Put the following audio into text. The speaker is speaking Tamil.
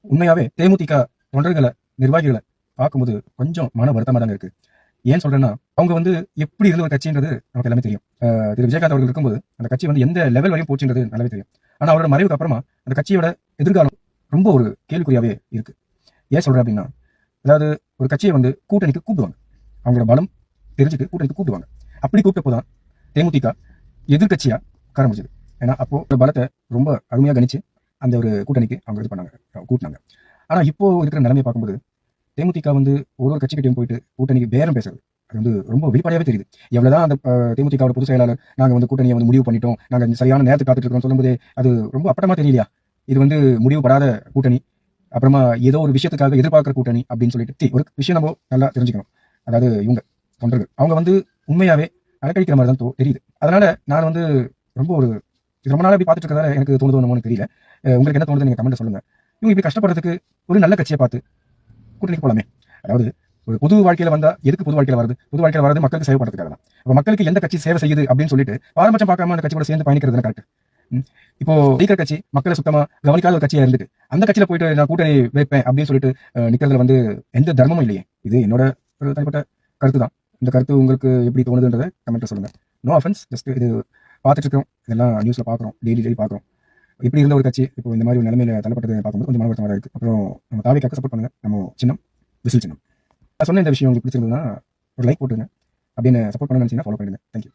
உண்மையாவே தேமுதிக தொண்டர்களை நிர்வாகிகளை பார்க்கும்போது கொஞ்சம் மன வருத்தமா தாங்க இருக்கு. ஏன் சொல்றேன்னா, அவங்க வந்து எப்படி இருந்த ஒரு கட்சின்றது நமக்கு எல்லாமே தெரியும். திரு விஜயகாந்த் அவர்கள் இருக்கும்போது அந்த கட்சி வந்து எந்த லெவல் வரையும் போச்சுன்றது நல்லாவே தெரியும். ஆனா அவரோட மறைவுக்கு அப்புறமா அந்த கட்சியோட எதிர்காலம் ரொம்ப ஒரு கேள்விக்குறியாவே இருக்கு. ஏன் சொல்றேன் அப்படின்னா, அதாவது ஒரு கட்சியை வந்து கூட்டணிக்கு கூப்பிடுவாங்க. அவங்களோட பலம் தெரிஞ்சுட்டு கூட்டணிக்கு கூப்பிடுவாங்க. அப்படி கூப்பிட்டப்போதான் தேமுதிக எதிர்கட்சியா உட்கார முடிஞ்சது. ஏன்னா அப்போ பலத்தை ரொம்ப அருமையா கணிச்சு அந்த ஒரு கூட்டணிக்கு அவங்க இது பண்ணாங்க, கூட்டினாங்க. ஆனா இப்போ இருக்கிற நிலைமையை பார்க்கும்போது தேமுதிக வந்து ஒரு ஒரு கட்சிக்கிட்டையும் போயிட்டு கூட்டணிக்கு பேரம் பேசுறது அது வந்து ரொம்ப வெளிப்படையாவே தெரியுது. எவ்வளவுதான் அந்த தேமுதிகவோட பொதுச் செயலாளர் நாங்க வந்து கூட்டணியை வந்து முடிவு பண்ணிட்டோம், நாங்க சரியான நேரத்தை காத்துட்டு இருக்கோம் சொல்லும்போது அது ரொம்ப அப்பட்டமா தெரியலையா? இது வந்து முடிவுபடாத கூட்டணி, அப்புறமா ஏதோ ஒரு விஷயத்துக்காக எதிர்பார்க்கிற கூட்டணி அப்படின்னு சொல்லிட்டு ஒரு விஷயம் நம்ம நல்லா தெரிஞ்சுக்கணும். அதாவது இவங்க தொண்டர்கள் அவங்க வந்து உண்மையாவே அலக்கழிக்கிற மாதிரி தான் தெரியுது. அதனால நான் வந்து ரொம்ப ஒரு ரொம்ப நாள் அப்படி பார்த்துட்டு இருக்கிறதால எனக்கு தோணுதோன்னு தெரியல. உங்களுக்கு என்ன தோணுது நீங்க கமெண்ட் சொல்லுங்க. இவங்க இப்படி கஷ்டப்படுறதுக்கு ஒரு நல்ல கட்சியை பார்த்து கூட்டணிக்கு போலாமே. அதாவது ஒரு பொது வாழ்க்கையில வந்தா எதுக்கு பொது வாழ்க்கையில வருது? பொது வாழ்க்கையில வரது மக்களுக்கு சேவை பண்றதுக்காக தான். அப்ப மக்களுக்கு எந்த கட்சி சேவை செய்யுது அப்படின்னு சொல்லிட்டு பாரபட்சம் பார்க்காம அந்த கட்சியோட சேர்ந்து பயணிக்கிறது கரெக்ட். இப்போ ஜெயிக்கிற கட்சி மக்களை சுத்தமா கவனிக்காத ஒரு கட்சியா இருந்துட்டு அந்த கட்சியில போயிட்டு நான் கூட்டணி வைப்பேன் அப்படின்னு சொல்லிட்டு நிக்கிறதுல வந்து எந்த தர்மமும் இல்லையே. இது என்னோட ஒரு தனிப்பட்ட கருத்து தான். இந்த கருத்து உங்களுக்கு எப்படி தோணுதுன்றதை கமெண்ட்ல சொல்லுங்க. நோ அஃபென்ஸ், ஜஸ்ட் இது பார்த்துட்டு இருக்கோம், இதெல்லாம் நியூஸ்ல பாக்குறோம், டெய்லி பாக்குறோம். இப்படி இருந்த ஒரு கட்சி இப்போ இந்த மாதிரி ஒரு நிலைமையில தள்ளப்பட்டதை பார்க்கும்போது கொஞ்சம் மன வருத்தமாக இருக்கு. அப்புறம் நம்ம தாவிக்காக சப்போர்ட் பண்ணுங்க. நம்ம சின்னம் விசில் சின்னம். நான் சொன்ன இந்த விஷயம் உங்களுக்கு பிடிச்சிருந்ததுன்னா ஒரு லைக் போட்டுங்க. அப்படின்னு சப்போர்ட் பண்ண நினைச்சீங்கன்னா ஃபாலோ பண்ணுங்க. தேங்க்யூ.